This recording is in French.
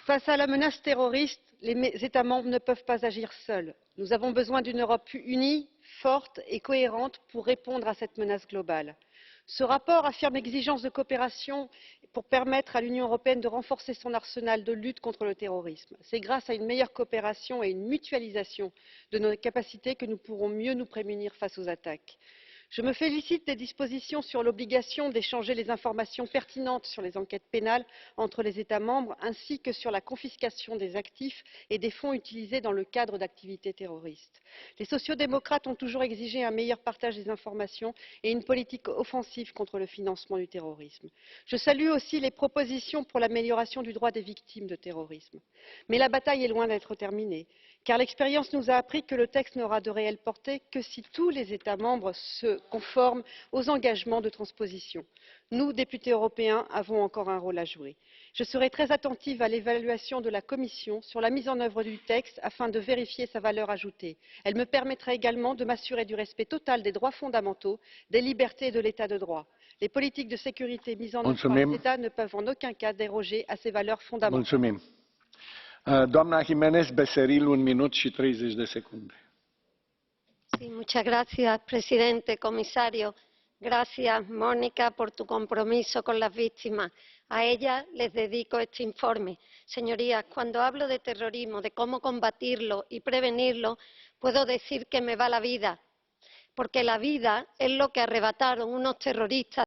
Face à la menace terroriste, les États membres ne peuvent pas agir seuls. Nous avons besoin d'une Europe unie, forte et cohérente pour répondre à cette menace globale. Ce rapport affirme l'exigence de coopération pour permettre à l'Union européenne de renforcer son arsenal de lutte contre le terrorisme. C'est grâce à une meilleure coopération et une mutualisation de nos capacités que nous pourrons mieux nous prémunir face aux attaques. Je me félicite des dispositions sur l'obligation d'échanger les informations pertinentes sur les enquêtes pénales entre les États membres, ainsi que sur la confiscation des actifs et des fonds utilisés dans le cadre d'activités terroristes. Les sociaux-démocrates ont toujours exigé un meilleur partage des informations et une politique offensive contre le financement du terrorisme. Je salue aussi les propositions pour l'amélioration du droit des victimes de terrorisme. Mais la bataille est loin d'être terminée, car l'expérience nous a appris que le texte n'aura de réelle portée que si tous les États membres se conforment aux engagements de transposition. Nous, députés européens, avons encore un rôle à jouer. Je serai très attentive à l'évaluation de la Commission sur la mise en œuvre du texte afin de vérifier sa valeur ajoutée. Elle me permettra également de m'assurer du respect total des droits fondamentaux, des libertés et de l'état de droit. Les politiques de sécurité mises en œuvre par les États ne peuvent en aucun cas déroger à ces valeurs fondamentales. Señor presidente, comisario, gracias, Mónica, por tu compromiso con las víctimas. A ellas les dedico este informe. Señorías, cuando hablo de terrorismo, de cómo combatirlo y prevenirlo, puedo decir que me va la vida, porque la vida es lo que arrebataron unos terroristas